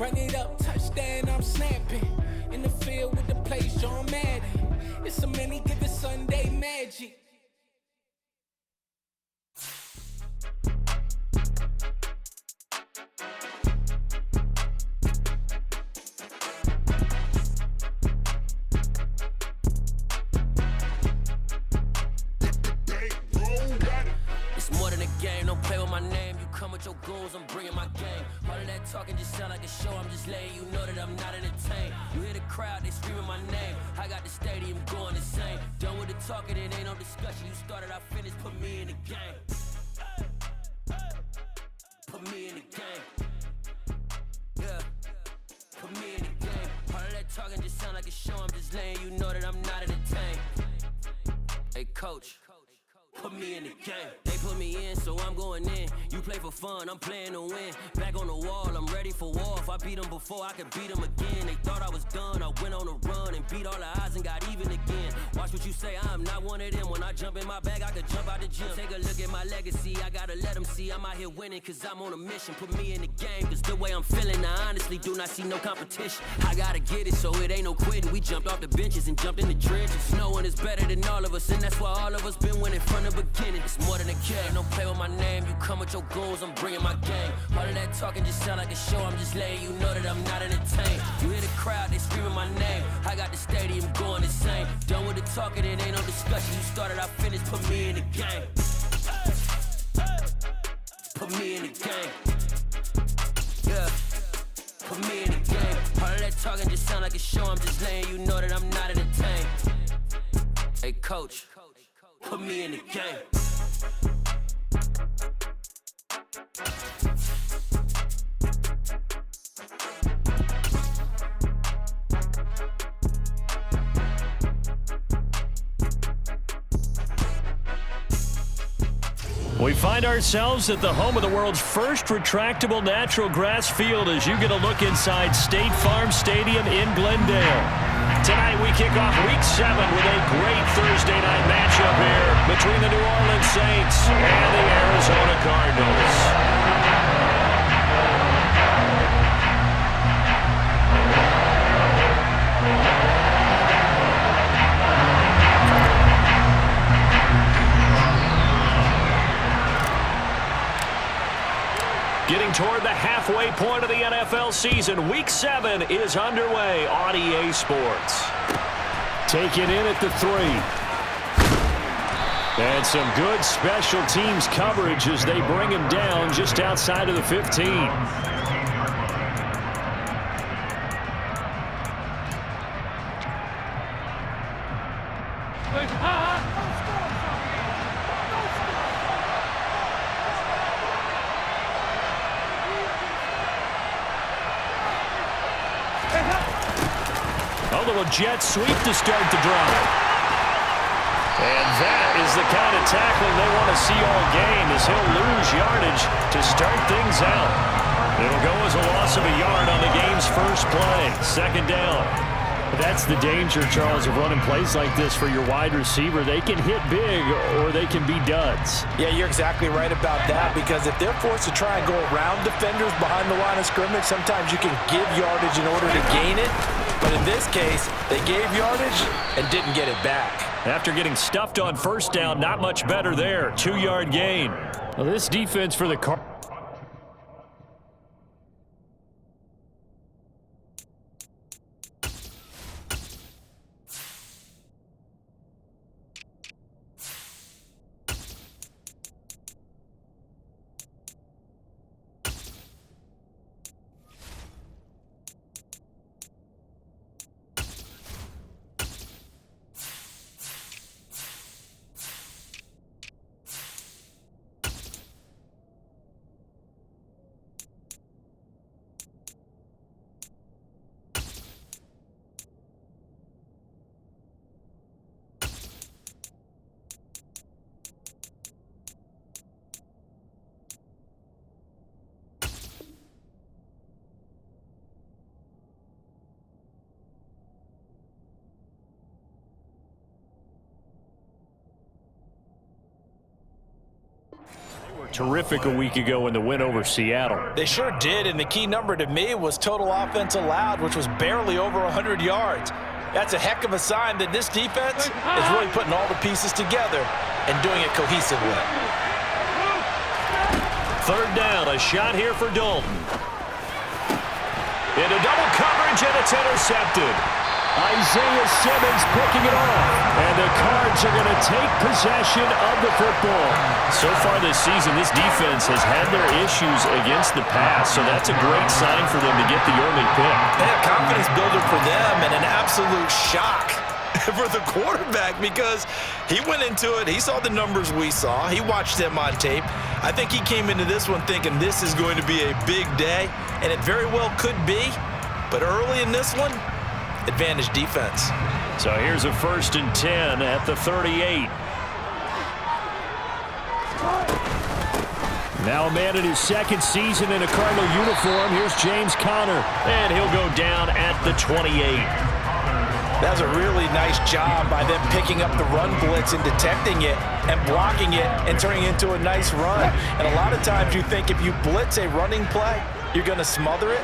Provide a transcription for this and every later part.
Run it up, touchdown, I'm snapping. In the field with the plays, John Madden. It's so many, give it Sunday magic. It's more than a game, don't play with my name. You come with your goons, I'm bringing my game. All of that talking just sound like a show, I'm just letting you know that I'm not entertained. You hear the crowd, they screaming my name. I got the stadium going insane. Done with the talking, it ain't no discussion. You started, I finished, put me in the game. Put me in the game. Yeah, put me in the game. All of that talking just sound like a show, I'm just letting you know that I'm not entertained. Hey coach, put me in the game. They put me in, so I'm going in. You play for fun, I'm playing to win. Back on the wall, I'm ready for war. If I beat them before, I could beat them again. They thought I was done, I went on a run and beat all the odds and got even again. Watch what you say, I'm not one of them. When I jump in my bag, I could jump out the gym. Take a look at my legacy, I gotta let them see I'm out here winning, cause I'm on a mission. Put me in the game, cause the way I'm feeling, I honestly do not see no competition. I gotta get it, so it ain't no quitting. We jumped off the benches and jumped in the trenches. No one is better than all of us, and that's why all of us been winning from the beginning. It's more than a game, don't play with my name. You come with your goons, I'm bringing my game. All of that talking just sound like a show, I'm just letting you know that I'm not entertained. You hear the crowd, they screaming my name. I got the stadium going insane. Done with the talking, it ain't no discussion. You started, I finished, put me in the game. Put me in the game. Yeah, put me in the game. All of that talking just sound like a show, I'm just letting you know that I'm not entertained. Hey coach, put me in the game. We find ourselves at the home of the world's first retractable natural grass field as you get a look inside State Farm Stadium in Glendale. Tonight we kick off Week 7 with a great Thursday night matchup here between the New Orleans Saints and the Arizona Cardinals. Getting toward the halfway point of the NFL season, Week 7 is underway on EA Sports. Taken in at the 3. And some good special teams coverage as they bring him down just outside of the 15. A little jet sweep to start the drive. And that is the kind of tackling they want to see all game, as he'll lose yardage to start things out. It'll go as a loss of a yard on the game's first play. Second down. That's the danger, Charles, of running plays like this for your wide receiver. They can hit big or they can be duds. Yeah, you're exactly right about that, because if they're forced to try and go around defenders behind the line of scrimmage, sometimes you can give yardage in order to gain it. But in this case, they gave yardage and didn't get it back. After getting stuffed on first down, not much better there. 2-yard gain. Well, this defense for the Cardinals. terrific a week ago in the win over Seattle. They sure did, and the key number to me was total offense allowed, which was barely over 100 yards. That's a heck of a sign that this defense is really putting all the pieces together and doing it cohesively. Third down, a shot here for Dalton. Into double coverage, and it's intercepted. Isaiah Simmons picking it off. And the Cards are going to take possession of the football. So far this season, this defense has had their issues against the pass, so that's a great sign for them to get the early pick. Yeah, confidence builder for them and an absolute shock for the quarterback because he went into it. He saw the numbers we saw. He watched them on tape. I think he came into this one thinking this is going to be a big day, and it very well could be. But early in this one, advantage defense. So here's a 1st and 10 at the 38. Now a man in his second season in a Cardinal uniform. Here's James Conner, and he'll go down at the 28. That was a really nice job by them picking up the run blitz and detecting it and blocking it and turning it into a nice run. And a lot of times you think if you blitz a running play, you're going to smother it.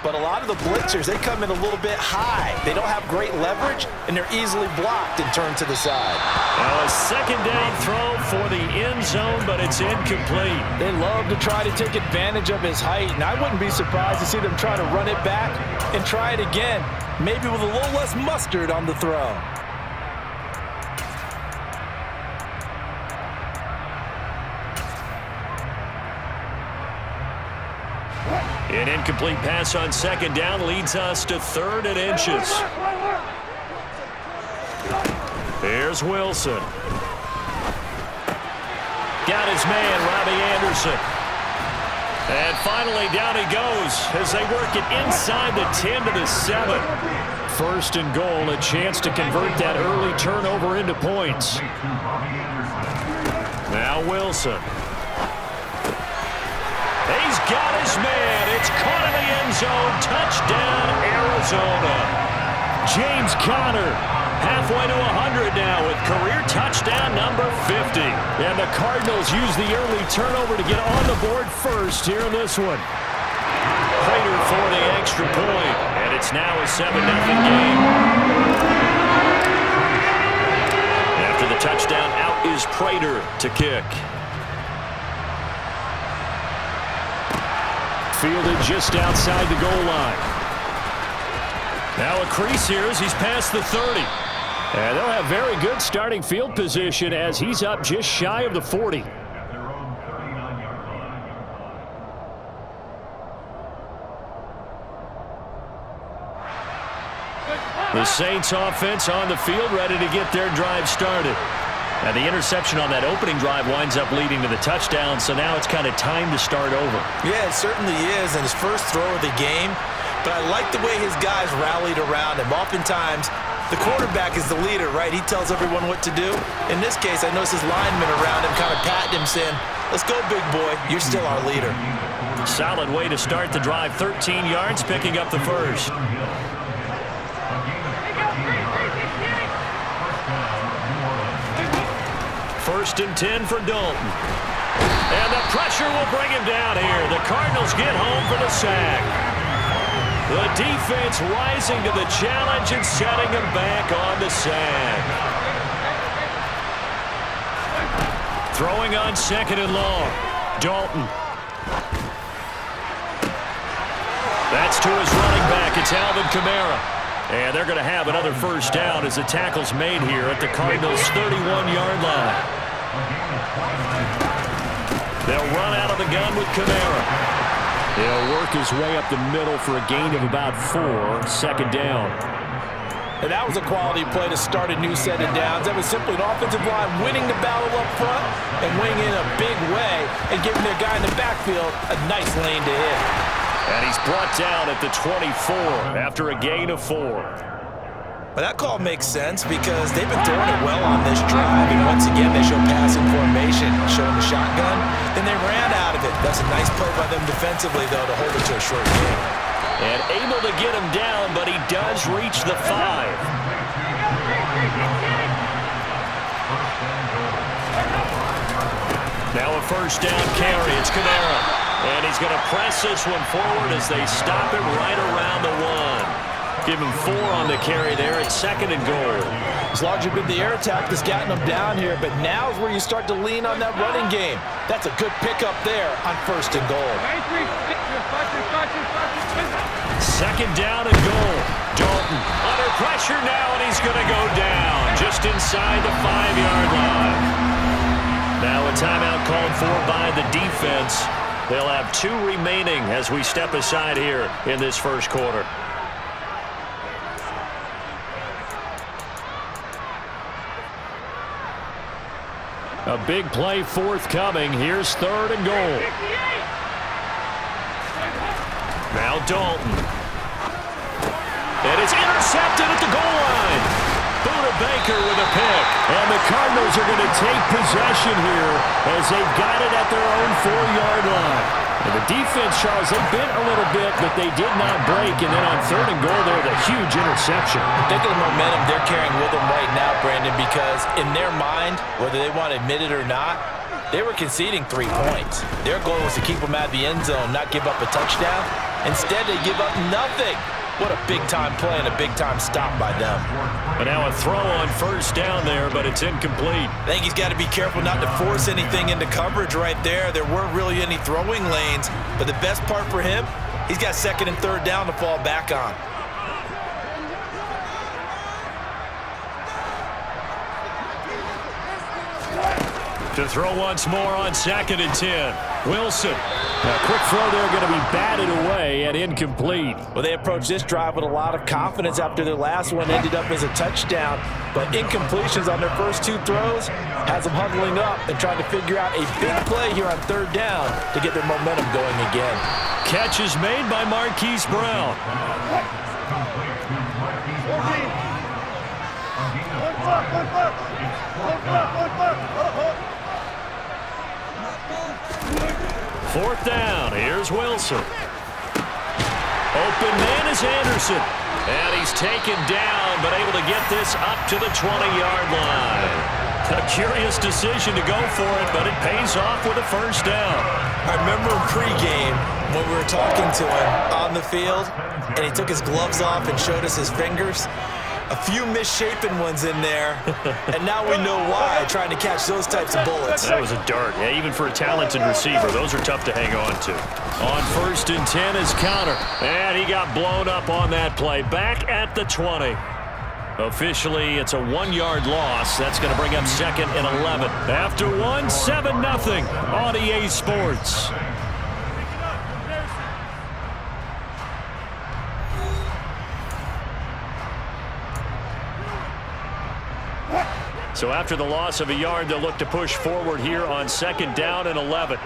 But a lot of the blitzers, they come in a little bit high. They don't have great leverage, and they're easily blocked and turned to the side. Now a second down throw for the end zone, but it's incomplete. They love to try to take advantage of his height, and I wouldn't be surprised to see them try to run it back and try it again, maybe with a little less mustard on the throw. An incomplete pass on second down leads us to 3rd and inches. Here's Wilson. Got his man, Robbie Anderson. And finally down he goes as they work it inside the 10 to the 7. 1st and goal, a chance to convert that early turnover into points. Now Wilson. He's got his man. It's caught in the end zone. Touchdown, Arizona. James Conner halfway to 100 now with career touchdown number 50. And the Cardinals use the early turnover to get on the board first here in this one. Prater for the extra point. And it's now a 7-0 game. After the touchdown, out is Prater to kick. Fielded just outside the goal line. Now a crease here as he's past the 30. And they'll have very good starting field position as he's up just shy of the 40. The Saints offense on the field ready to get their drive started. And the interception on that opening drive winds up leading to the touchdown, so now it's kind of time to start over. Yeah, it certainly is, and his first throw of the game. But I like the way his guys rallied around him. Oftentimes, the quarterback is the leader, right? He tells everyone what to do. In this case, I noticed his linemen around him kind of patting him, saying, "Let's go, big boy. You're still our leader." Solid way to start the drive. 13 yards, picking up the first. First and 10 for Dalton. And the pressure will bring him down here. The Cardinals get home for the sack. The defense rising to the challenge and setting him back on the sack. Throwing on 2nd and long. Dalton. That's to his running back. It's Alvin Kamara. And they're going to have another first down as the tackle's made here at the Cardinals' 31-yard line. They'll run out of the gun with Kamara. He'll work his way up the middle for a gain of about 4. Second down. And that was a quality play to start a new set of downs. That was simply an offensive line winning the battle up front and winning in a big way and giving their guy in the backfield a nice lane to hit. And he's brought down at the 24 after a gain of 4. Well, that call makes sense because they've been throwing it well on this drive. And once again, they show passing formation, showing the shotgun. Then they ran out of it. That's a nice play by them defensively, though, to hold it to a short game. And able to get him down, but he does reach the 5. Now a first down carry. It's Kamara. And he's going to press this one forward as they stop it right around the 1. Give him 4 on the carry there. It's 2nd and goal. It's largely been the air attack that's gotten them down here, but now is where you start to lean on that running game. That's a good pickup there on 1st and goal. 2nd down and goal. Dalton under pressure now, and he's going to go down just inside the 5-yard line. Now a timeout called for by the defense. They'll have 2 remaining as we step aside here in this first quarter. A big play forthcoming. Here's 3rd and goal. Now Dalton. And it's intercepted at the goal line. Buda Baker with a pick. And the Cardinals are going to take possession here as they've got it at their own 4-yard line. And the defense, Charles, they bit a little bit, but they did not break. And then on 3rd and goal there, the huge interception. Think of the momentum they're carrying with them right now, Brandon, because in their mind, whether they want to admit it or not, they were conceding 3 points. Their goal was to keep them out of the end zone, not give up a touchdown. Instead, they give up nothing. What a big-time play and a big-time stop by them. But now a throw on 1st down there, but it's incomplete. I think he's got to be careful not to force anything into coverage right there. There weren't really any throwing lanes, but the best part for him, he's got 2nd and 3rd down to fall back on. To throw once more on 2nd and 10. Wilson. A quick throw there going to be batted away and incomplete. Well, they approached this drive with a lot of confidence after their last one ended up as a touchdown. But incompletions on their first 2 throws has them huddling up and trying to figure out a big play here on 3rd down to get their momentum going again. Catch is made by Marquise Brown. Fourth down. Here's Wilson. Open man is Anderson. And he's taken down, but able to get this up to the 20-yard line. A curious decision to go for it, but it pays off with a 1st down. I remember pregame when we were talking to him on the field, and he took his gloves off and showed us his fingers. A few misshapen ones in there, and now we know why, trying to catch those types of bullets. That was a dart. Yeah, even for a talented receiver, those are tough to hang on to. On 1st and 10 is Counter, and he got blown up on that play. Back at the 20. Officially, it's a 1-yard loss. That's going to bring up 2nd and 11. After 1, 7-0 on EA Sports. So after the loss of a yard, they'll look to push forward here on 2nd down and 11.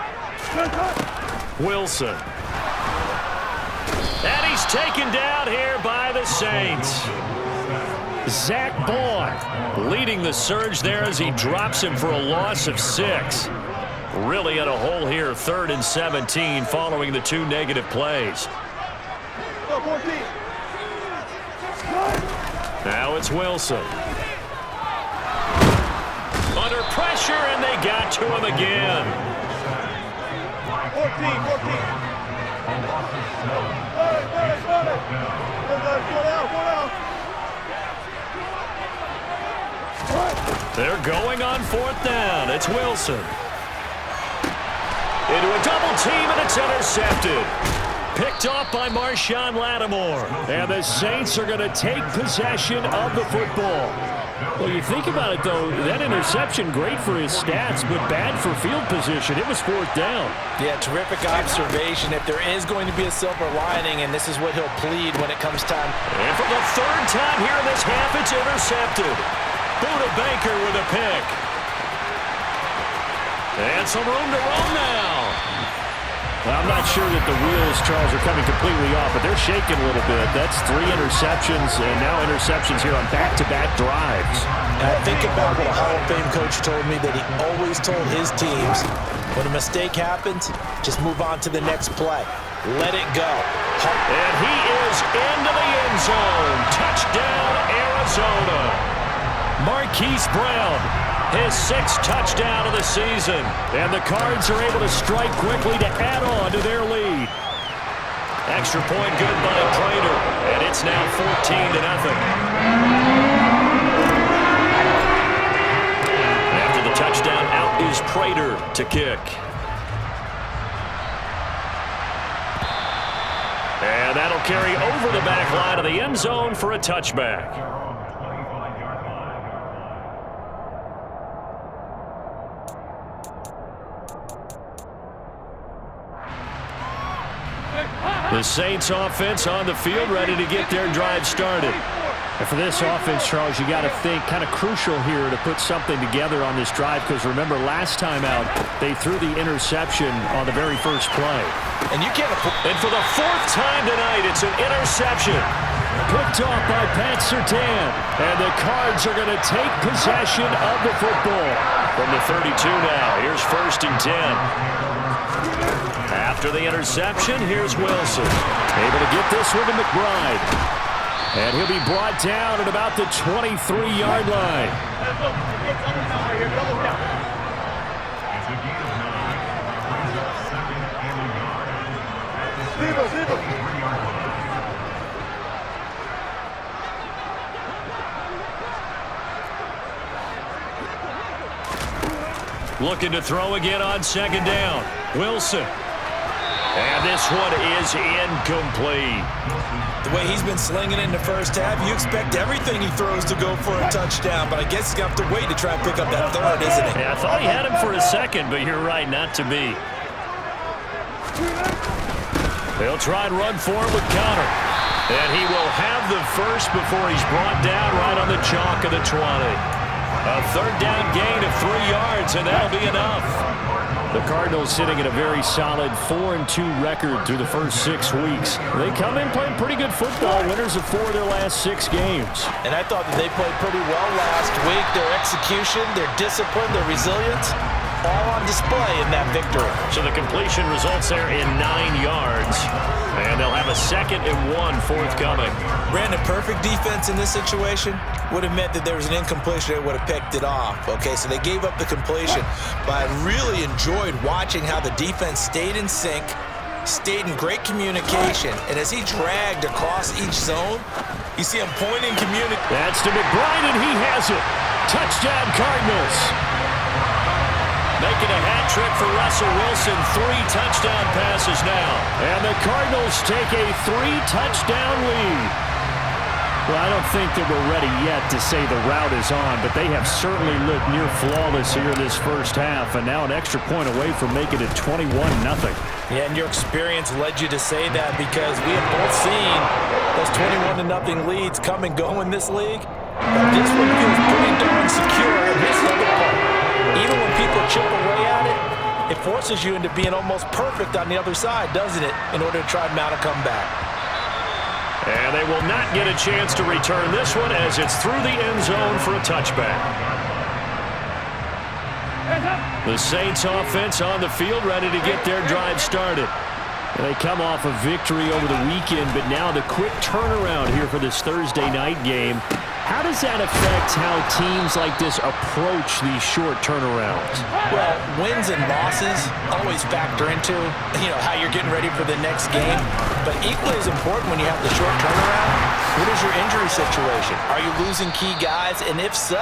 Wilson. And he's taken down here by the Saints. Zach Bond leading the surge there as he drops him for a loss of 6. Really in a hole here, 3rd and 17 following the 2 negative plays. Now it's Wilson. Under pressure, and they got to him again. 14. They're going on 4th down. It's Wilson. Into a double team, and it's intercepted. Picked off by Marshawn Lattimore. And the Saints are going to take possession of the football. Well, you think about it, though, that interception, great for his stats, but bad for field position. It was 4th down. Yeah, terrific observation. If there is going to be a silver lining, and this is what he'll plead when it comes time. And for the 3rd time here in this half, it's intercepted. Buda Baker with a pick. And some room to roam now. Well, I'm not sure that the wheels, Charles, are coming completely off, but they're shaking a little bit. That's 3 interceptions, and now interceptions here on back-to-back drives. And I think about what a Hall of Fame coach told me, that he always told his teams, when a mistake happens, just move on to the next play. Let it go. And he is into the end zone. Touchdown, Arizona. Marquise Brown His 6th touchdown of the season. And the Cards are able to strike quickly to add on to their lead. Extra point good by Prater. And it's now 14-0. After the touchdown, out is Prater to kick. And that'll carry over the back line of the end zone for a touchback. The Saints offense on the field, ready to get their drive started. And for this offense, Charles, you got to think kind of crucial here to put something together on this drive, because remember last time out they threw the interception on the very first play. And you can't. And for the 4th time tonight, it's an interception. Picked off by Pat Surtain. And the Cards are going to take possession of the football. From the 32 now, here's 1st and 10. After the interception, here's Wilson. Able to get this one to McBride. And he'll be brought down at about the 23-yard line. Looking to throw again on 2nd down. Wilson. And this one is incomplete. The way he's been slinging in the first half, you expect everything he throws to go for a touchdown, but I guess he's going to have to wait to try and pick up that 3rd, isn't he? Yeah, I thought he had him for a second, but you're right, not to be. They'll try and run for him with Connor. And he will have the first before he's brought down right on the chalk of the 20. A 3rd down gain of 3 yards, and that'll be enough. The Cardinals sitting at a very solid 4-2 record through the first 6 weeks. They come in playing pretty good football, winners of 4 of their last 6 games. And I thought that they played pretty well last week. Their execution, their discipline, their resilience, all on display in that victory. So the completion results there in 9 yards. And they'll have a 2nd and 1 forthcoming. Brandon, perfect defense in this situation would have meant that there was an incompletion. They would have picked it off. Okay, so they gave up the completion. But I really enjoyed watching how the defense stayed in sync, stayed in great communication. And as he dragged across each zone, you see him pointing communication. That's to McBride, and he has it. Touchdown, Cardinals. Making a hat trick for Russell Wilson. 3 touchdown passes now. And the Cardinals take a 3-touchdown lead. Well, I don't think that we're ready yet to say the route is on, but they have certainly looked near flawless here this first half, and now an extra point away from making it 21-0. Yeah, and your experience led you to say that, because we have both seen those 21-0 leads come and go in this league. But this one feels pretty darn secure, and here's the other part. Even when people chip away at it, it forces you into being almost perfect on the other side, doesn't it, in order to try and mount a comeback. And they will not get a chance to return this one as it's through the end zone for a touchback. The Saints offense on the field ready to get their drive started. They come off a victory over the weekend, but now the quick turnaround here for this Thursday night game. How does that affect how teams like this approach these short turnarounds? Well, wins and losses always factor into, how you're getting ready for the next game. But equally as important when you have the short turnaround, what is your injury situation? Are you losing key guys? And if so,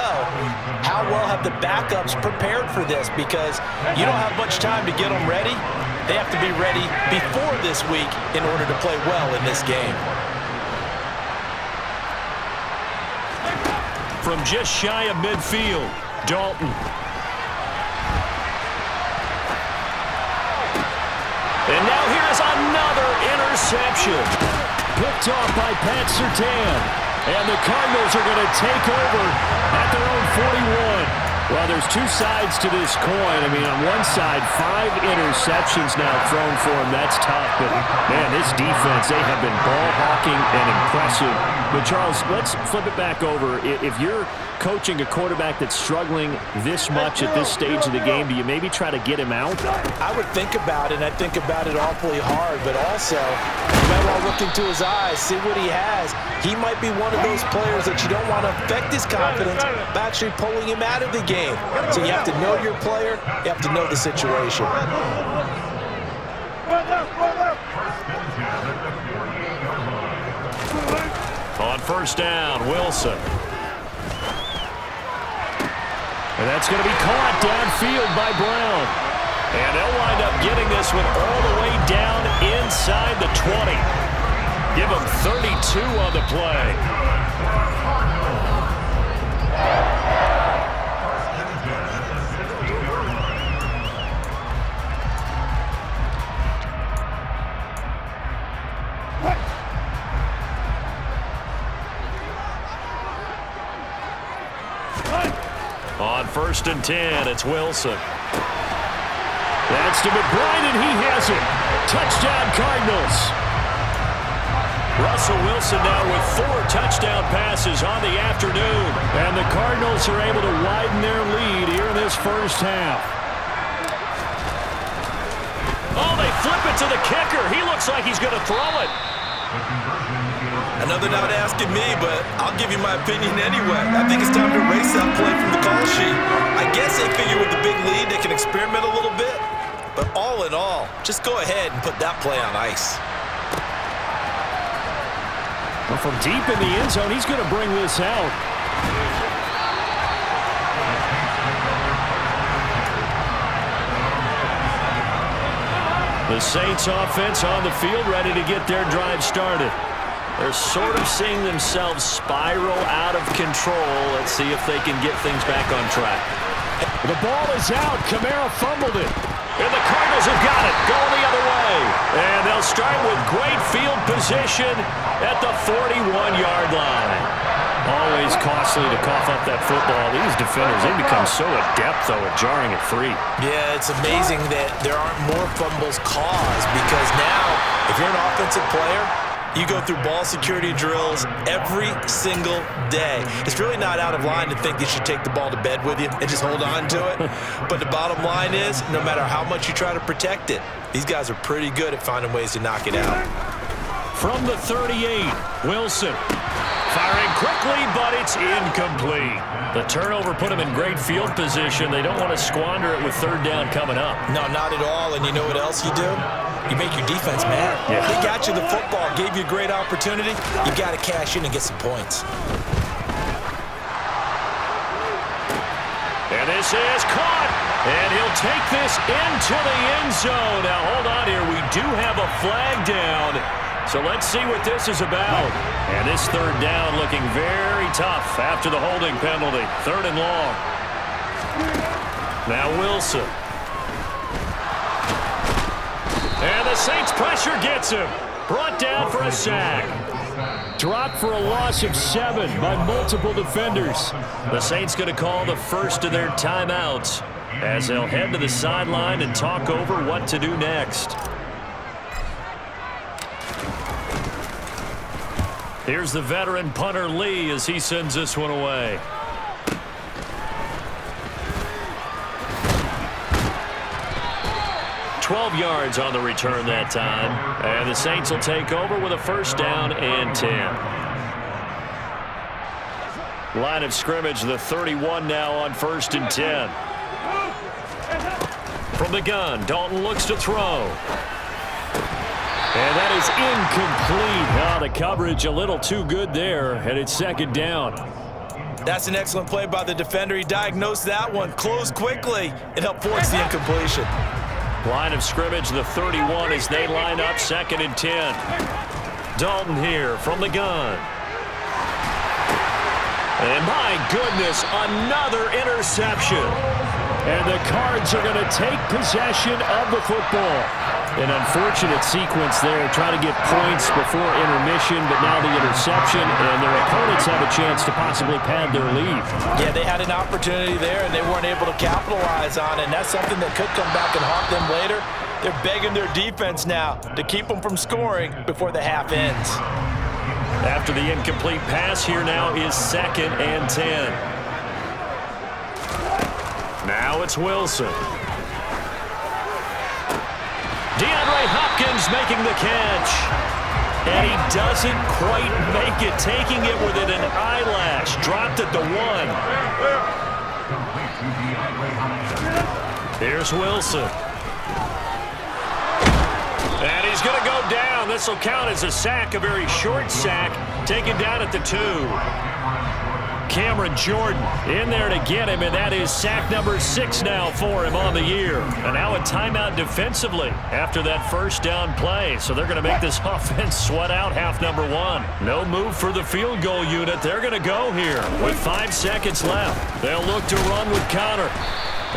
how well have the backups prepared for this? Because you don't have much time to get them ready. They have to be ready before this week in order to play well in this game. From just shy of midfield, Dalton. And now here's another interception. Picked off by Pat Surtain. And the Cardinals are going to take over at their own 41. Well, there's 2 sides to this coin. I mean, on one side, 5 interceptions now thrown for him. That's tough. But, man, this defense, they have been ball hawking and impressive. But, Charles, let's flip it back over. If you're coaching a quarterback that's struggling this much at this stage of the game, do you maybe try to get him out? I would think about it, and I think about it awfully hard. But also, you might want to look into his eyes, see what he has. He might be one of those players that you don't want to affect his confidence by actually pulling him out of the game. game. So you have to know your player. You have to know the situation. On first down, Wilson. And that's going to be caught downfield by Brown. And they'll wind up getting this one all the way down inside the 20. Give them 32 on the play. On first and 10, it's Wilson. That's to McBride, and he has it. Touchdown, Cardinals. Russell Wilson now with 4 touchdown passes on the afternoon. And the Cardinals are able to widen their lead here in this first half. Oh, they flip it to the kicker. He looks like he's going to throw it. I know they're not asking me, but I'll give you my opinion anyway. I think it's time to erase that play from the call sheet. I guess they figure with the big lead they can experiment a little bit. But all in all, just go ahead and put that play on ice. Well, from deep in the end zone, he's going to bring this out. The Saints offense on the field, ready to get their drive started. They're sort of seeing themselves spiral out of control. Let's see if they can get things back on track. The ball is out. Kamara fumbled it. And the Cardinals have got it, going the other way. And they'll start with great field position at the 41-yard line. Always costly to cough up that football. These defenders, they become so adept, though, at jarring it free. Yeah, it's amazing that there aren't more fumbles caused because now, if you're an offensive player, you go through ball security drills every single day. It's really not out of line to think you should take the ball to bed with you and just hold on to it. But the bottom line is, no matter how much you try to protect it, these guys are pretty good at finding ways to knock it out. From the 38, Wilson. Firing quickly, but it's incomplete. The turnover put them in great field position. They don't want to squander it with third down coming up. No, not at all. And you know what else you do? You make your defense mad. Yeah. They got you the football, gave you a great opportunity. You got to cash in and get some points. And this is caught. And he'll take this into the end zone. Now, hold on here. We do have a flag down. So let's see what this is about. And this third down looking very tough after the holding penalty. Third and long. Now Wilson. And the Saints pressure gets him. Brought down for a sack. Dropped for a loss of 7 by multiple defenders. The Saints going to call the first of their timeouts as they'll head to the sideline and talk over what to do next. Here's the veteran punter Lee as he sends this one away. $12 yards on the return that time. And the Saints will take over with a first down and 10. Line of scrimmage, the 31 now on first and 10. From the gun, Dalton looks to throw. And that is incomplete. Now the coverage a little too good there, and it's second down. That's an excellent play by the defender. He diagnosed that one, closed quickly, and helped force the incompletion. Line of scrimmage, the 31 as they line up, second and 10. Dalton here from the gun. And my goodness, another interception. And the Cards are going to take possession of the football. An unfortunate sequence there, trying to get points before intermission, but now the interception, and their opponents have a chance to possibly pad their lead. Yeah, they had an opportunity there, and they weren't able to capitalize on it, and that's something that could come back and haunt them later. They're begging their defense now to keep them from scoring before the half ends. After the incomplete pass, here now is second and 10. Now it's Wilson. DeAndre Hopkins making the catch. And he doesn't quite make it, taking it within an eyelash. Dropped at the 1. Here's Wilson. And he's going to go down. This will count as a sack, a very short sack, taken down at the 2. Cameron Jordan in there to get him, and that is sack number 6 now for him on the year. And now a timeout defensively after that first down play. So they're going to make this offense sweat out half number 1. No move for the field goal unit. They're going to go here with 5 seconds left. They'll look to run with Connor.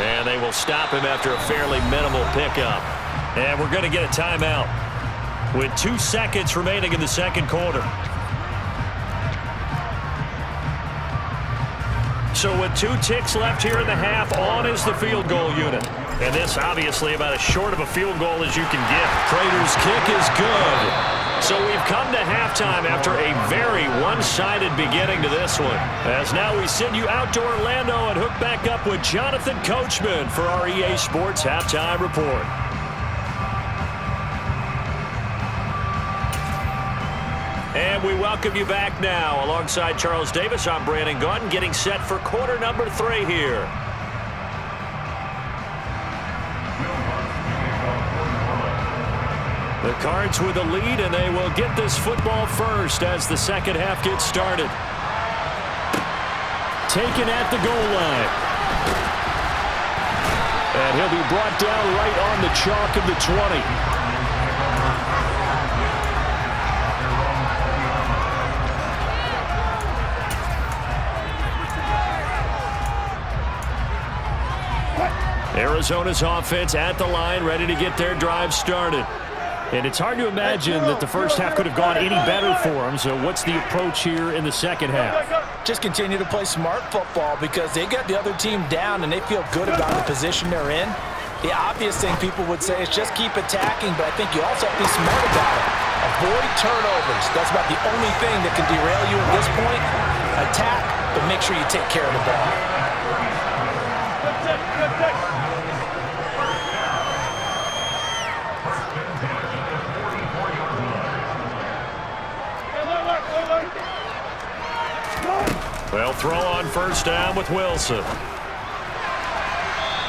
And they will stop him after a fairly minimal pickup. And we're going to get a timeout with 2 seconds remaining in the second quarter. So with 2 ticks left here in the half, on is the field goal unit. And this obviously about as short of a field goal as you can get. Prater's kick is good. So we've come to halftime after a very one-sided beginning to this one. As now we send you out to Orlando and hook back up with Jonathan Coachman for our EA Sports Halftime Report. And we welcome you back now. Alongside Charles Davis, I'm Brandon Gaudin, getting set for quarter number 3 here. The Cards with a lead, and they will get this football first as the second half gets started. Taken at the goal line. And he'll be brought down right on the chalk of the 20. Arizona's offense at the line, ready to get their drive started. And it's hard to imagine that the first half could have gone any better for them. So what's the approach here in the second half? Just continue to play smart football because they got the other team down and they feel good about the position they're in. The obvious thing people would say is just keep attacking, but I think you also have to be smart about it. Avoid turnovers. That's about the only thing that can derail you at this point. Attack, but make sure you take care of the ball. They'll throw on first down with Wilson.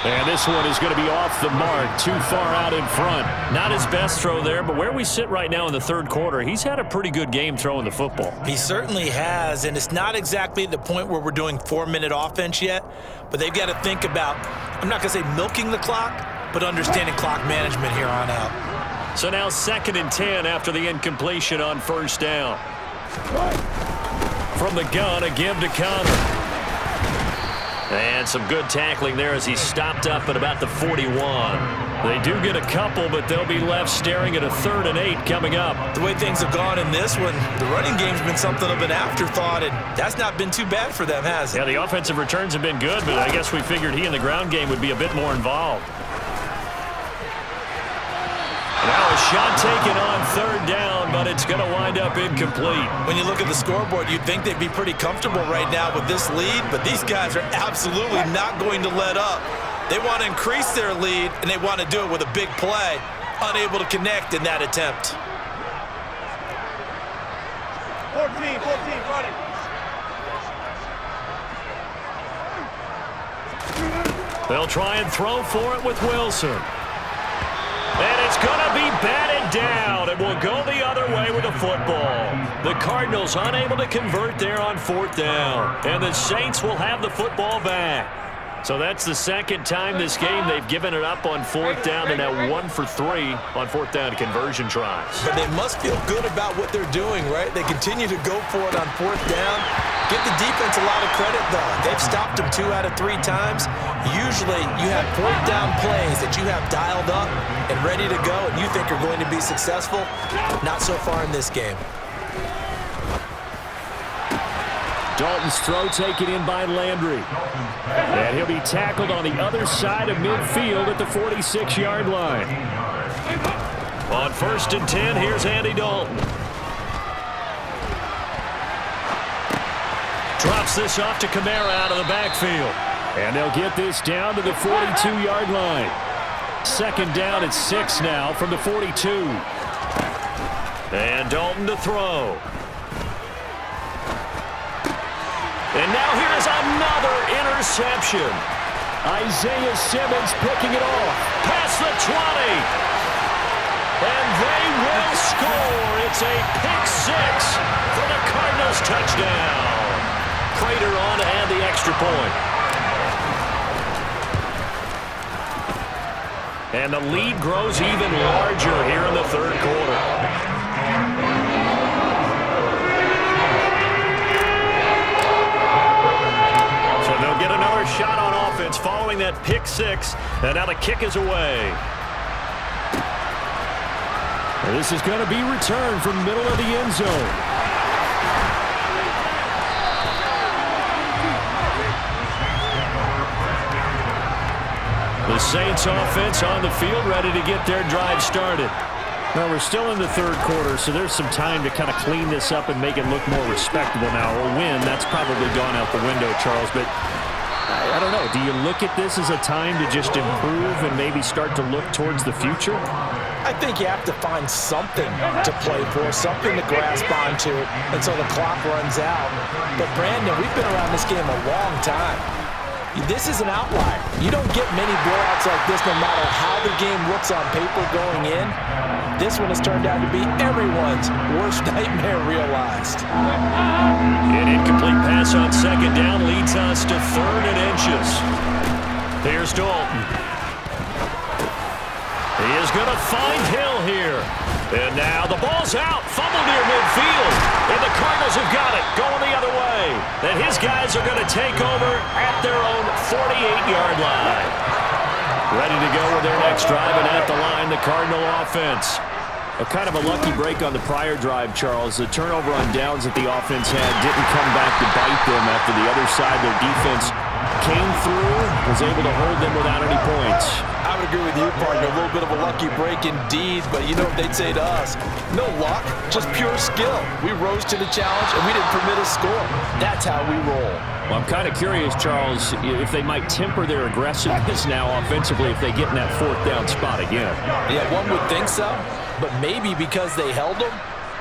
And this one is going to be off the mark, too far out in front. Not his best throw there, but where we sit right now in the third quarter, he's had a pretty good game throwing the football. He certainly has, and it's not exactly the point where we're doing 4-minute offense yet, but they've got to think about, I'm not going to say milking the clock, but understanding clock management here on out. So now 2nd and 10 after the incompletion on first down. From the gun, a give to Connor. And some good tackling there as he stopped up at about the 41. They do get a couple, but they'll be left staring at a 3rd and 8 coming up. The way things have gone in this one, the running game's been something of an afterthought, and that's not been too bad for them, has it? Yeah, the offensive returns have been good, but I guess we figured he in the ground game would be a bit more involved. Now a shot taken on 3rd down, but it's going to wind up incomplete. When you look at the scoreboard, you'd think they'd be pretty comfortable right now with this lead, but these guys are absolutely not going to let up. They want to increase their lead, and they want to do it with a big play. Unable to connect in that attempt. 14, running. They'll try and throw for it with Wilson. And it's going to be batted down. It will go the other way with the football. The Cardinals unable to convert there on 4th down. And the Saints will have the football back. So that's the second time this game they've given it up on 4th down. They're now 1 for 3 on 4th down conversion tries. But they must feel good about what they're doing, right? They continue to go for it on 4th down. Give the defense a lot of credit, though. They've stopped them 2 out of 3 times. Usually you have 4th down plays that you have dialed up and ready to go and you think are going to be successful. Not so far in this game. Dalton's throw taken in by Landry. And he'll be tackled on the other side of midfield at the 46-yard line. On 1st and 10, here's Andy Dalton. Drops this off to Kamara out of the backfield. And they'll get this down to the 42-yard line. 2nd down at 6 now from the 42. And Dalton to throw. And now here is another interception. Isaiah Simmons picking it off. Past the 20. And they will score. It's a pick six for the Cardinals touchdown. Prater on and the extra point. And the lead grows even larger here in the third quarter. So they'll get another shot on offense following that pick six. And now the kick is away. This is going to be returned from middle of the end zone. The Saints offense on the field ready to get their drive started. Well, we're still in the third quarter, so there's some time to kind of clean this up and make it look more respectable now. A win, that's probably gone out the window, Charles, but I don't know. Do you look at this as a time to just improve and maybe start to look towards the future? I think you have to find something to play for, something to grasp onto until the clock runs out. But, Brandon, we've been around this game a long time. This is an outlier. You don't get many blowouts like this no matter how the game looks on paper going in. This one has turned out to be everyone's worst nightmare realized. An incomplete pass on second down leads us to 3rd and inches. Here's Dalton. He is going to find Hill here. And now the ball's out. Fumble near midfield. And the Cardinals have got it. Going the other way. And his guys are going to take over at their own 48-yard line. Ready to go with their next drive, and at the line, the Cardinal offense. A kind of a lucky break on the prior drive, Charles. The turnover on downs that the offense had didn't come back to bite them after the other side. Their defense came through, was able to hold them without any points. I would agree with you, partner. A little bit of a lucky break indeed, but you know what they'd say to us? No luck, just pure skill. We rose to the challenge, and we didn't permit a score. That's how we roll. Well, I'm kind of curious, Charles, if they might temper their aggressiveness now offensively if they get in that 4th down spot again. Yeah, one would think so, but maybe because they held them,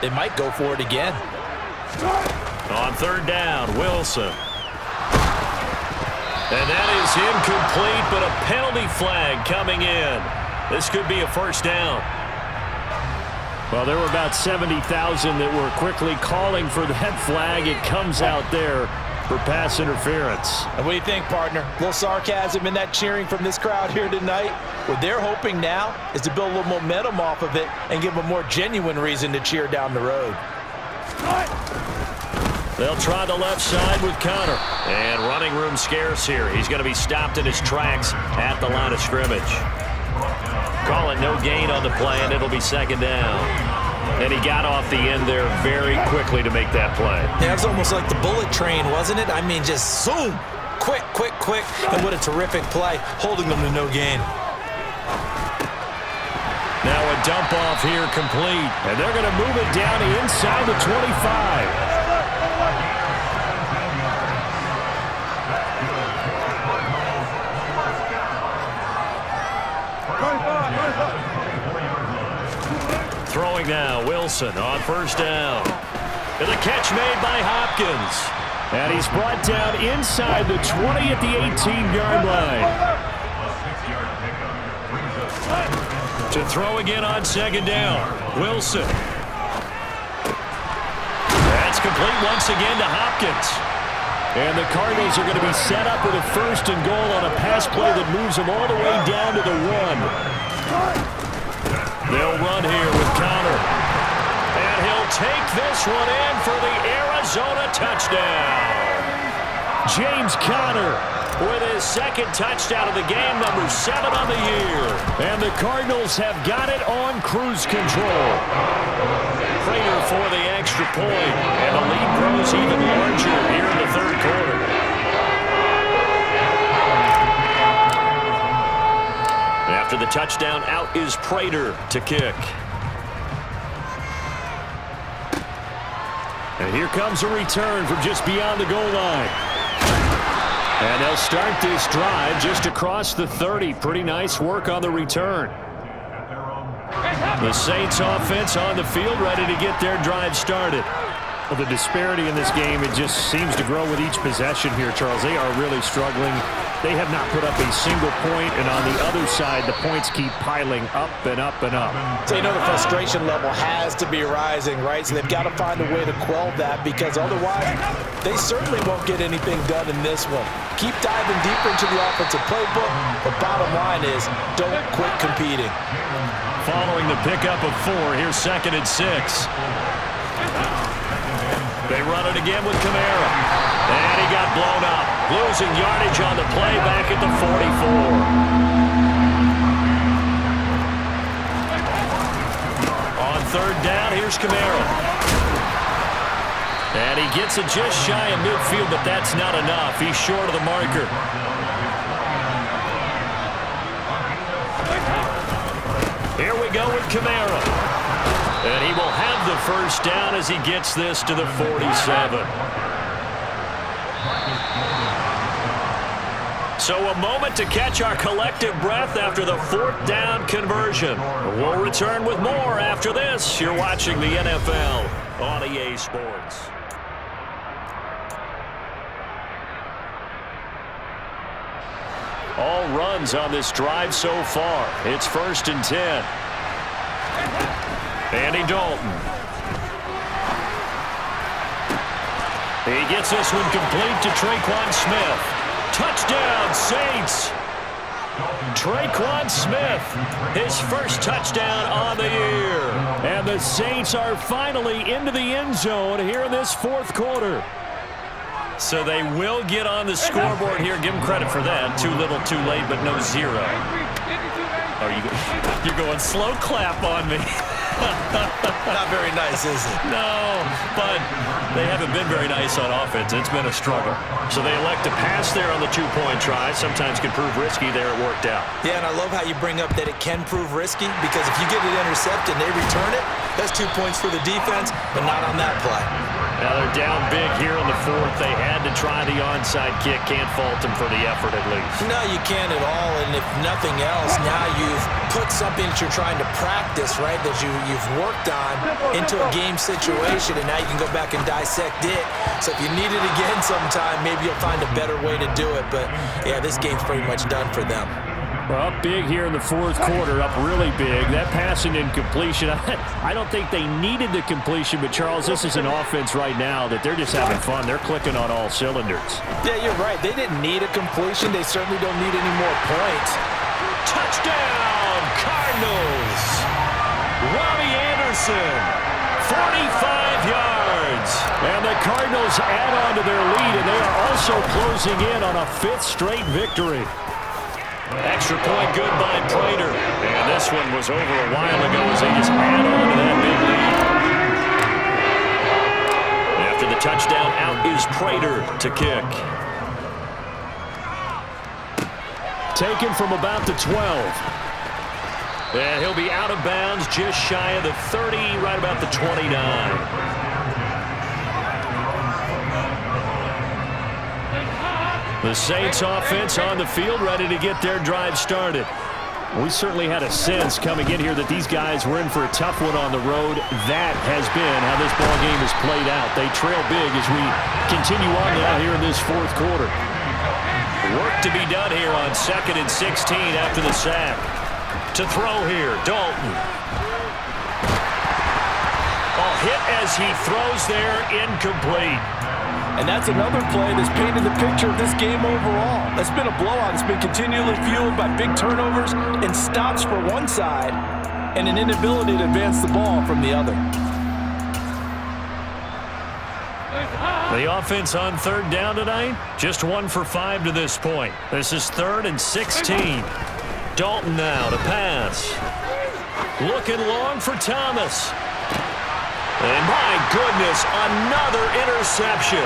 they might go for it again. On 3rd down, Wilson. And that is incomplete, but a penalty flag coming in. This could be a 1st down. Well, there were about 70,000 that were quickly calling for that flag. It comes out there for pass interference. And what do you think, partner? A little sarcasm in that cheering from this crowd here tonight. What they're hoping now is to build a little momentum off of it and give them a more genuine reason to cheer down the road. They'll try the left side with Connor. And running room scarce here. He's going to be stopped in his tracks at the line of scrimmage. Calling no gain on the play, and it'll be 2nd down. And he got off the end there very quickly to make that play. Yeah, it was almost like the bullet train, wasn't it? I mean, just zoom. Quick, quick, quick. And what a terrific play, holding them to no gain. Now a dump off here complete. And they're going to move it down inside the 25. Throwing now, Wilson on 1st down. And the catch made by Hopkins. And he's brought down inside the 20 at the 18-yard line. To throw again on 2nd down, Wilson. That's complete once again to Hopkins. And the Cardinals are going to be set up with a 1st and goal on a pass play that moves them all the way down to the 1. They'll run here with Connor. And he'll take this one in for the Arizona touchdown. James Conner with his 2nd touchdown of the game, number 7 on the year. And the Cardinals have got it on cruise control. Prater for the extra point. And the lead grows even larger here in the 3rd quarter. After the touchdown, out is Prater to kick. And here comes a return from just beyond the goal line. And they'll start this drive just across the 30. Pretty nice work on the return. The Saints offense on the field ready to get their drive started. Well, the disparity in this game, it just seems to grow with each possession here, Charles. They are really struggling. They have not put up a single point, and on the other side, the points keep piling up and up and up. So you know the frustration level has to be rising, right? So they've got to find a way to quell that, because otherwise they certainly won't get anything done in this one. Keep diving deeper into the offensive playbook. The bottom line is don't quit competing. Following the pickup of 4, here's 2nd and 6. They run it again with Kamara. And he got blown up. Losing yardage on the play back at the 44. On 3rd down, here's Kamara. And he gets it just shy of midfield, but that's not enough. He's short of the marker. Here we go with Kamara. And he will have the 1st down as he gets this to the 47. So a moment to catch our collective breath after the 4th down conversion. We'll return with more after this. You're watching the NFL on EA Sports. All runs on this drive so far. It's 1st and 10. Andy Dalton. He gets this one complete to Tre'Quan Smith. Touchdown, Saints. Tre'Quan Smith, his 1st touchdown on the year. And the Saints are finally into the end zone here in this 4th quarter. So they will get on the scoreboard here. Give them credit for that. Too little, too late, but no 0. Oh, you're going slow clap on me. Not very nice, is it? No, but they haven't been very nice on offense. It's been a struggle. So they elect to pass there on the 2-point try. Sometimes can prove risky. There it worked out. Yeah, and I love how you bring up that it can prove risky, because if you get it intercepted and they return it, that's 2 points for the defense, but not on that play. Now they're down big here in the 4th. They had to try the onside kick. Can't fault them for the effort at least. No, you can't at all, and if nothing else, now you've put something that you're trying to practice, right, that you've worked on into a game situation, and now you can go back and dissect it. So if you need it again sometime, maybe you'll find a better way to do it. But, yeah, this game's pretty much done for them. Well, up big here in the 4th quarter, up really big. That passing incompletion, I don't think they needed the completion, but, Charles, this is an offense right now that they're just having fun. They're clicking on all cylinders. Yeah, you're right. They didn't need a completion. They certainly don't need any more points. Touchdown, Cardinals. Robbie Anderson, 45 yards. And the Cardinals add on to their lead, and they are also closing in on a 5th straight victory. Extra point good by Prater. And this one was over a while ago as they just add on to that big lead. After the touchdown, out is Prater to kick. Taken from about the 12. And he'll be out of bounds just shy of the 30, right about the 29. The Saints offense on the field, ready to get their drive started. We certainly had a sense coming in here that these guys were in for a tough one on the road. That has been how this ball game has played out. They trail big as we continue on now here in this 4th quarter. Work to be done here on 2nd and 16 after the sack. To throw here, Dalton. Hit as he throws there, incomplete. And that's another play that's painted the picture of this game overall. It's been a blowout. It's been continually fueled by big turnovers and stops for one side and an inability to advance the ball from the other. The offense on 3rd down tonight, just 1 for 5 to this point. This is 3rd and 16. Dalton now to pass. Looking long for Thomas. And my goodness, another interception.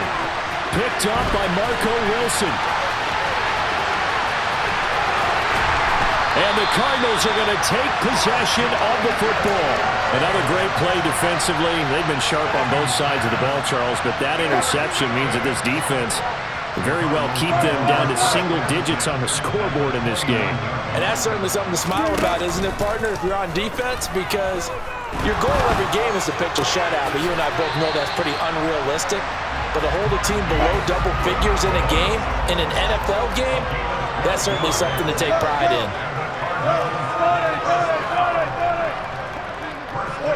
Picked up by Marco Wilson. And the Cardinals are going to take possession of the football. Another great play defensively. They've been sharp on both sides of the ball, Charles, but that interception means that this defense very well keep them down to single digits on the scoreboard in this game. And that's certainly something to smile about, isn't it, partner, if you're on defense? Because Your goal every game is to pitch a shutout, but you and I both know that's pretty unrealistic. But to hold a team below double figures in a game, in an NFL game, that's certainly something to take pride in. 14.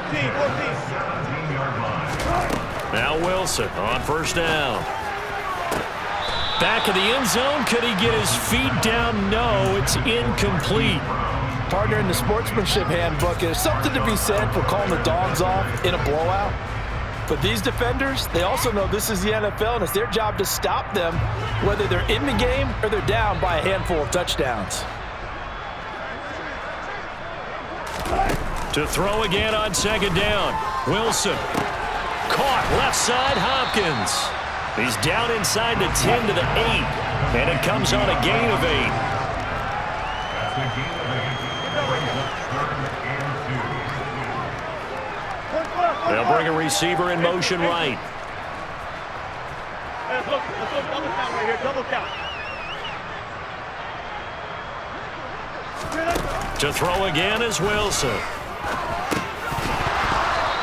Now Wilson on first down. Back of the end zone. Could he get his feet down? No, it's incomplete. Partner, in the sportsmanship handbook, there's something to be said for calling the dogs off in a blowout. But these defenders, they also know this is the NFL, and it's their job to stop them, whether they're in the game or they're down by a handful of touchdowns. To throw again on second down. Wilson. Caught left side, Hopkins. He's down inside the 10 to the 8. And it comes on a gain of 8. They'll bring a receiver in motion right. Let's look double count right here. Double count. To throw again is Wilson.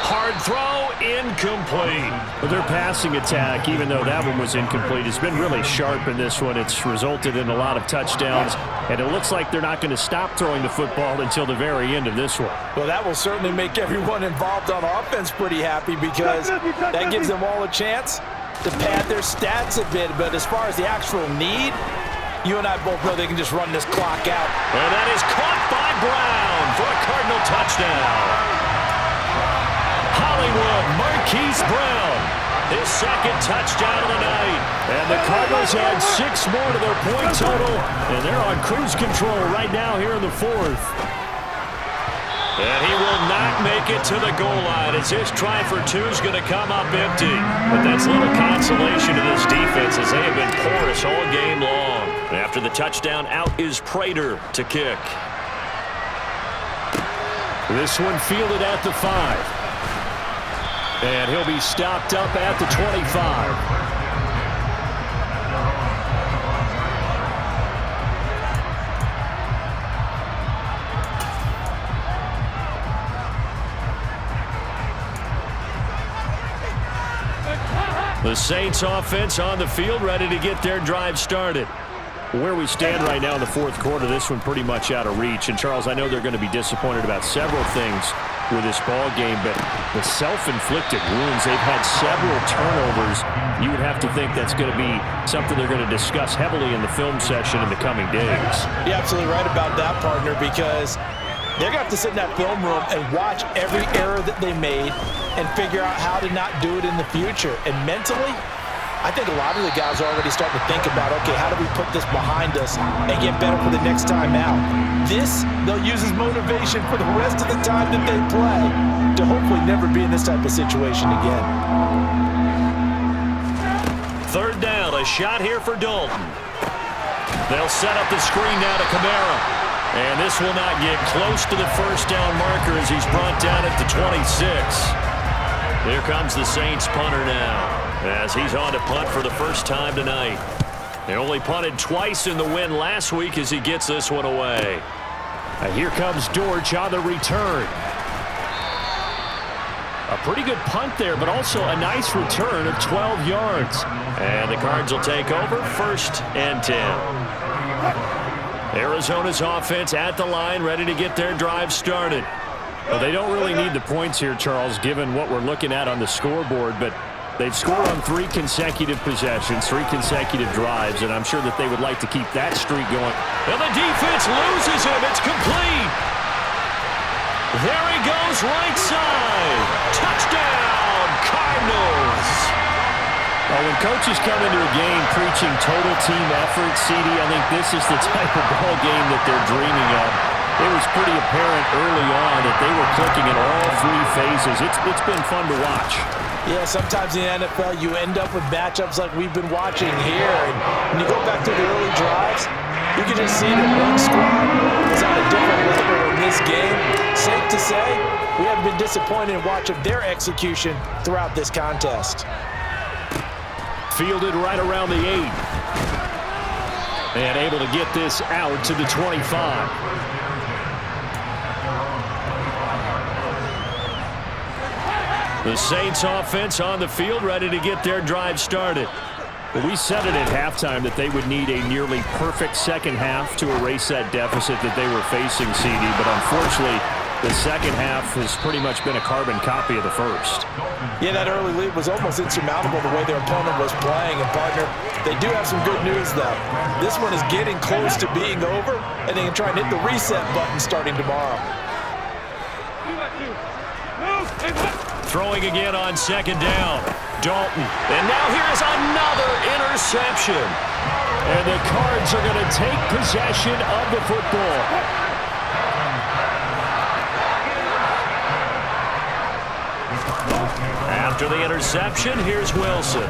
Hard throw, incomplete. But their passing attack, even though that one was incomplete, has been really sharp in this one. It's resulted in a lot of touchdowns, and it looks like they're not going to stop throwing the football until the very end of this one. Well, that will certainly make everyone involved on offense pretty happy, because that gives them all a chance to pad their stats a bit. But as far as the actual need, you and I both know they can just run this clock out. And that is caught by Brown for a Cardinal touchdown. Hollywood Marquise Brown, his second touchdown of the night. And the Cardinals add 6 more to their point total, and they're on cruise control right now here in the 4th. And he will not make it to the goal line, as his try for 2 is going to come up empty. But that's little consolation to this defense, as they have been porous all game long. And after the touchdown, out is Prater to kick. This one fielded at the 5. And he'll be stopped up at the 25. The Saints offense on the field, ready to get their drive started. Where we stand right now in the 4th quarter, this one pretty much out of reach. And, Charles, I know they're going to be disappointed about several things with this ball game, but the self-inflicted wounds, they've had several turnovers. You would have to think that's going to be something they're going to discuss heavily in the film session in the coming days. You're absolutely right about that, partner, because they're going to have to sit in that film room and watch every error that they made and figure out how to not do it in the future. And mentally, I think a lot of the guys are already starting to think about, okay, how do we put this behind us and get better for the next time out? This, they'll use as motivation for the rest of the time that they play to hopefully never be in this type of situation again. 3rd down, a shot here for Dalton. They'll set up the screen now to Kamara. And this will not get close to the first down marker as he's brought down at the 26. Here comes the Saints punter now, as he's on to punt for the first time tonight. They only punted twice in the win last week as he gets this one away. And here comes Dortch on the return. A pretty good punt there, but also a nice return of 12 yards. And the Cards will take over, 1st and 10. Arizona's offense at the line, ready to get their drive started. Well, they don't really need the points here, Charles, given what we're looking at on the scoreboard, but they've scored on 3 consecutive possessions, 3 consecutive drives, and I'm sure that they would like to keep that streak going. And the defense loses him. It's complete. There he goes, right side. Touchdown, Cardinals. Well, when coaches come into a game preaching total team effort, CD, I think this is the type of ball game that they're dreaming of. It was pretty apparent early on that they were clicking in all 3 phases. It's been fun to watch. Yeah, sometimes in the NFL you end up with matchups like we've been watching here. And when you go back to the early drives, you can just see that one squad is on a different level in this game. Safe to say, we haven't been disappointed in watching their execution throughout this contest. Fielded right around the 8. And able to get this out to the 25. The Saints offense on the field, ready to get their drive started. Well, we said it at halftime that they would need a nearly perfect second half to erase that deficit that they were facing, CD. But unfortunately, the second half has pretty much been a carbon copy of the first. Yeah, that early lead was almost insurmountable the way their opponent was playing. And, partner, they do have some good news, though. This one is getting close to being over, and they can try and hit the reset button starting tomorrow. Throwing again on second down. Dalton. And now here's another interception. And the Cards are going to take possession of the football. After the interception, here's Wilson.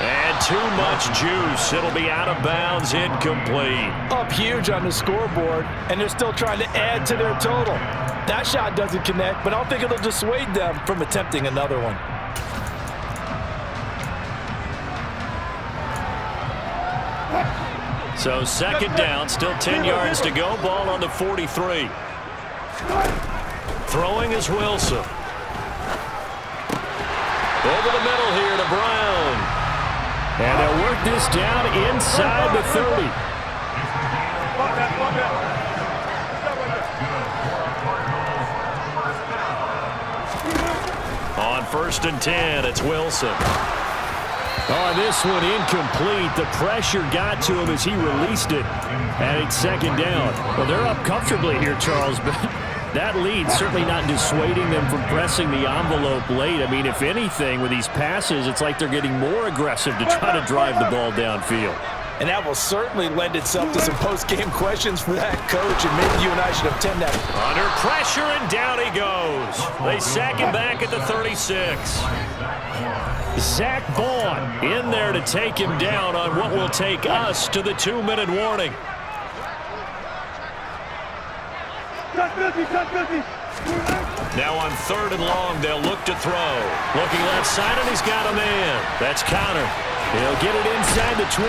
And too much juice. It'll be out of bounds, incomplete. Up huge on the scoreboard, and they're still trying to add to their total. That shot doesn't connect, but I don't think it'll dissuade them from attempting another one. So second down, still 10 yards to go. Ball on the 43. Throwing is Wilson. Over the middle here to Brown. And they'll work this down inside the 30. On 1st and 10, it's Wilson. Oh, this one incomplete. The pressure got to him as he released it. And it's second down. Well, they're up comfortably here, Charles, but that lead certainly not dissuading them from pressing the envelope late. I mean, if anything, with these passes, it's like they're getting more aggressive to try to drive the ball downfield. And that will certainly lend itself to some post-game questions for that coach, and maybe you and I should attend that. Under pressure, and down he goes. They sack him back at the 36. Zach Vaughn in there to take him down on what will take us to the 2-minute warning. Now on 3rd and long, they'll look to throw. Looking left side, and he's got a man. That's Connor. He'll get it inside the 20.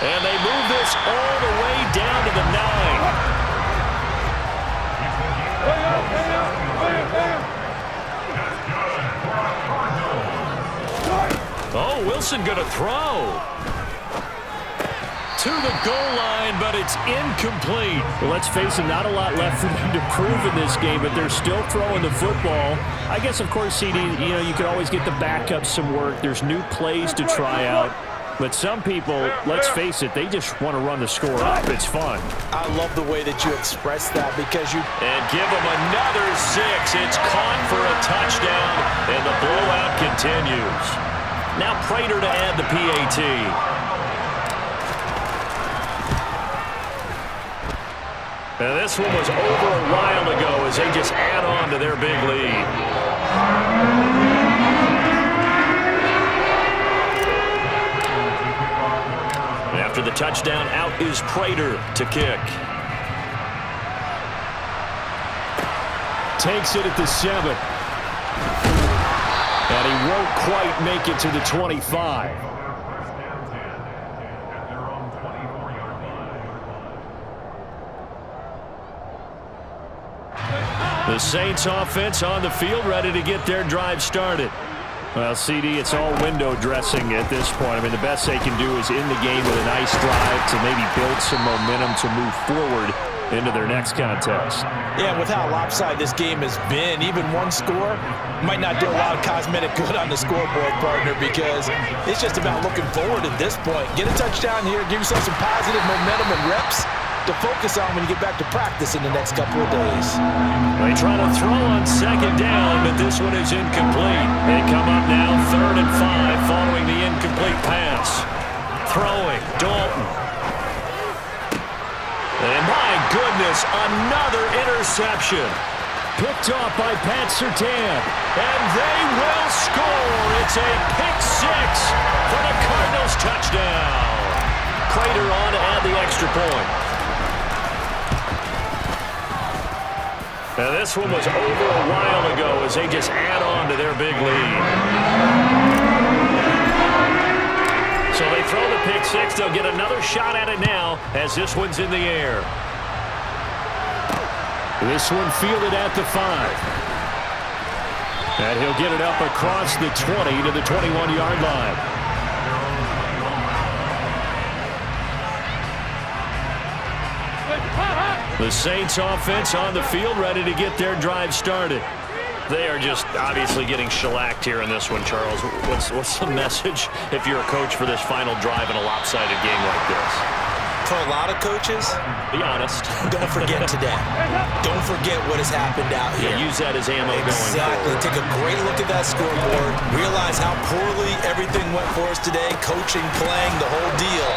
And they move this all the way down to the 9. Oh, Wilson going to throw. To the goal line, but it's incomplete. Well, let's face it, not a lot left for them to prove in this game, but they're still throwing the football. I guess, of course, CD, you could always get the backup some work. There's new plays to try out. But some people, let's face it, they just want to run the score up. It's fun. I love the way that you express that because you... And give them another 6. It's caught for a touchdown, and the blowout continues. Now Prater to add the PAT. Now this one was over a while ago as they just add on to their big lead. After the touchdown, out is Prater to kick. Takes it at the 7. And he won't quite make it to the 25. The Saints offense on the field, ready to get their drive started. Well, CD, it's all window dressing at this point. I mean, the best they can do is in the game with a nice drive to maybe build some momentum to move forward into their next contest. Yeah, with how lopsided this game has been, even one score might not do a lot of cosmetic good on the scoreboard, partner, because it's just about looking forward at this point. Get a touchdown here, give yourself some positive momentum and reps to focus on when you get back to practice in the next couple of days. They try to throw on second down, but this one is incomplete. They come up now 3rd and 5 following the incomplete pass. Throwing, Dalton. And my goodness, another interception. Picked off by Pat Surtain. And they will score. It's a pick 6 for the Cardinals touchdown. Prater on to add the extra point. Now this one was over a while ago as they just add on to their big lead. So they throw the pick 6. They'll get another shot at it now as this one's in the air. This one fielded at the 5. And he'll get it up across the 20 to the 21-yard line. The Saints offense on the field, ready to get their drive started. They are just obviously getting shellacked here in this one, Charles. What's the message if you're a coach for this final drive in a lopsided game like this? For a lot of coaches, be honest. Don't forget today. Don't forget what has happened out here. Yeah, use that as ammo going forward. Exactly. Take a great look at that scoreboard. Realize how poorly everything went for us today. Coaching, playing, the whole deal.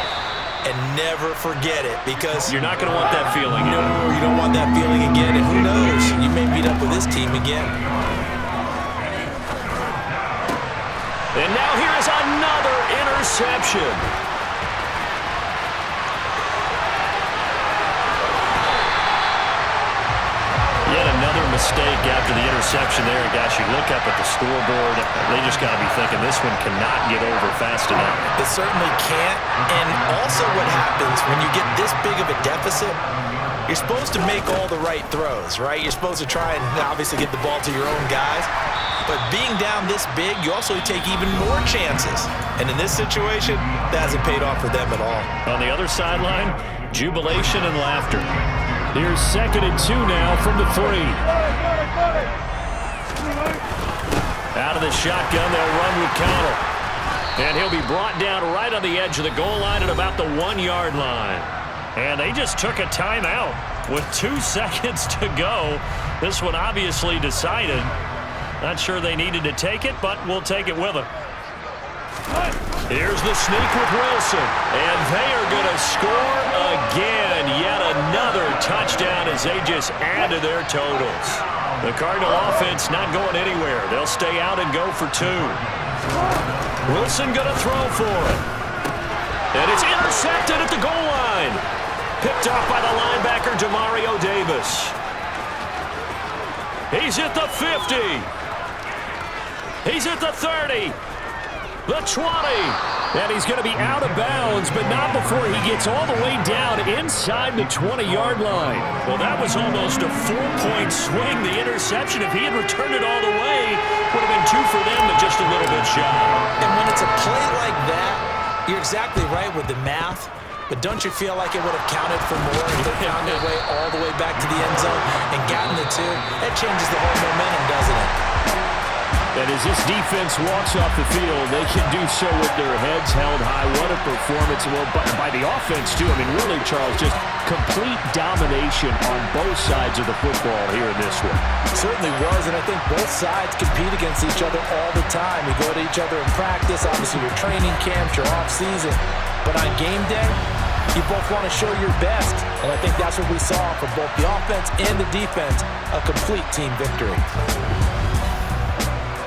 And never forget it, because you're not going to want that feeling. No, you don't want that feeling again. And who knows? You may meet up with this team again. And now here is another interception. Yet another mistake after the interception there. And gosh, you look up at the scoreboard, they just got to be thinking this one cannot get over fast enough. It certainly can't. And also what happens when you get this big of a deficit, you're supposed to make all the right throws, right? You're supposed to try and obviously get the ball to your own guys. But being down this big, you also take even more chances. And in this situation, that hasn't paid off for them at all. On the other sideline, jubilation and laughter. Here's 2nd and 2 now from the 3. Out of the shotgun, they'll run with Connell. And he'll be brought down right on the edge of the goal line at about the 1-yard line. And they just took a timeout with 2 seconds to go. This one obviously decided. Not sure they needed to take it, but we'll take it with them. Here's the sneak with Wilson. And they are going to score again. Yet another touchdown as they just add to their totals. The Cardinal offense not going anywhere. They'll stay out and go for 2. Wilson going to throw for it. And it's intercepted at the goal line. Picked off by the linebacker, Demario Davis. He's at the 50. He's at the 30. The 20. And he's going to be out of bounds, but not before he gets all the way down inside the 20-yard line. Well, that was almost a 4-point swing. The interception, if he had returned it all the way, would have been 2 for them, but just a little bit shy. And when it's a play like that, you're exactly right with the math. But don't you feel like it would have counted for more if they found their way all the way back to the end zone and gotten the 2? That changes the whole momentum, doesn't it? And as this defense walks off the field, they can do so with their heads held high. What a performance. Well, by the offense, too. I mean, really, Charles, just complete domination on both sides of the football here in this one. It certainly was, and I think both sides compete against each other all the time. You go to each other in practice, obviously your training camps, your off-season. But on game day, you both want to show your best. And I think that's what we saw from both the offense and the defense, a complete team victory.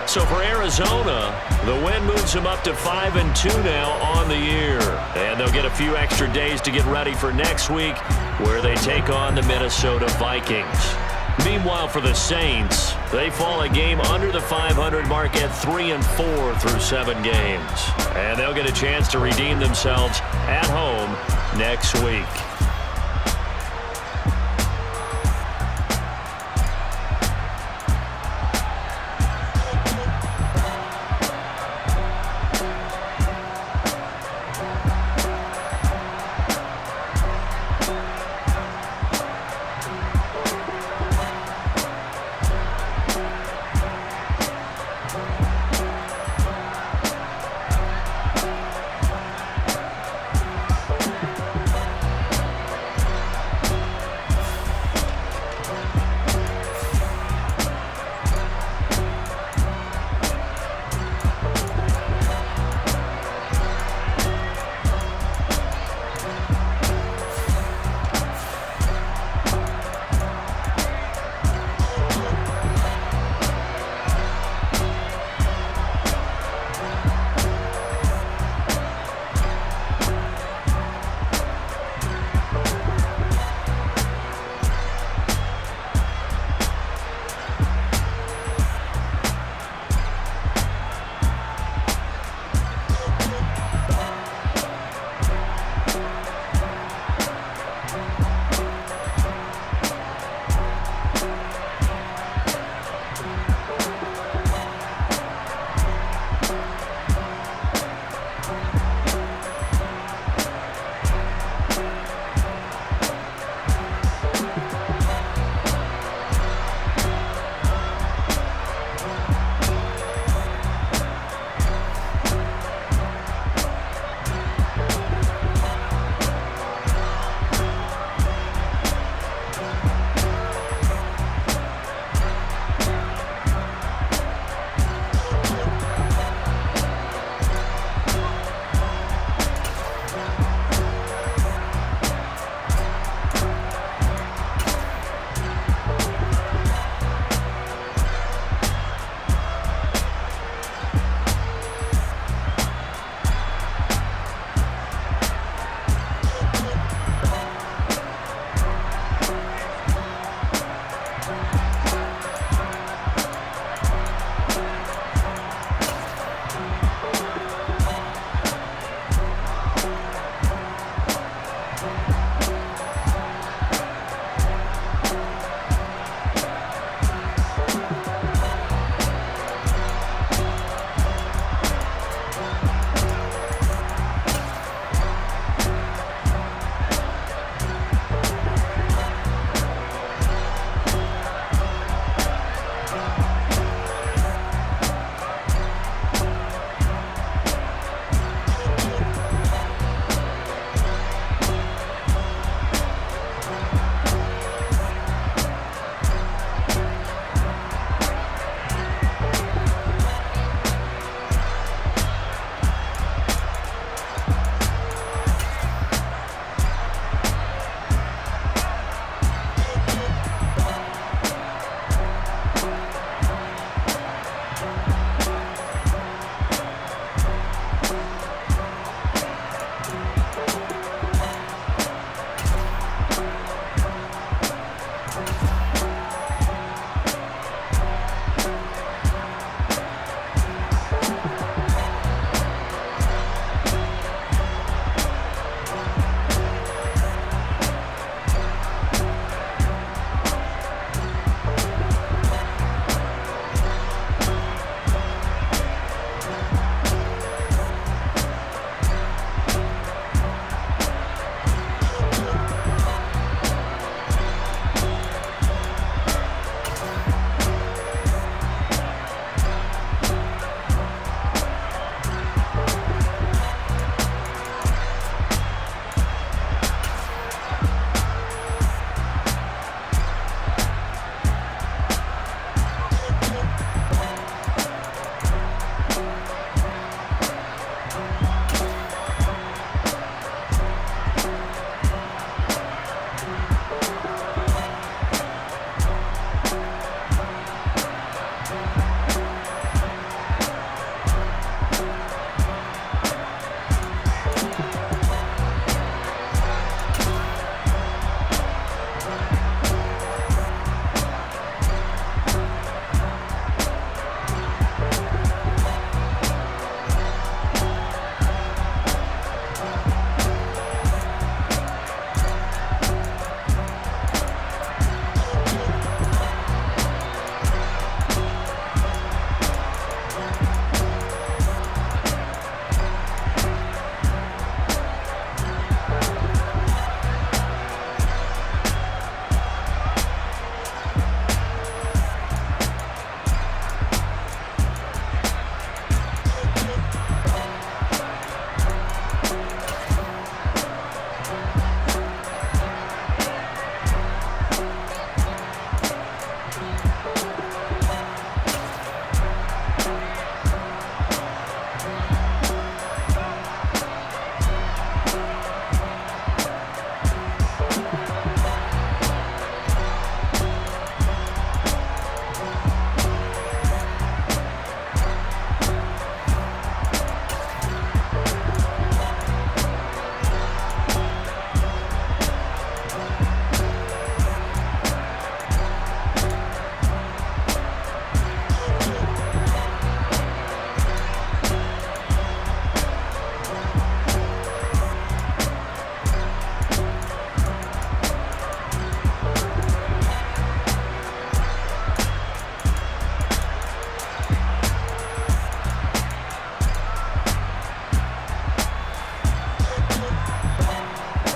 So for Arizona, the win moves them up to 5-2 now on the year. And they'll get a few extra days to get ready for next week, where they take on the Minnesota Vikings. Meanwhile, for the Saints, they fall a game under the 500 mark at 3-4 through 7 games. And they'll get a chance to redeem themselves at home next week.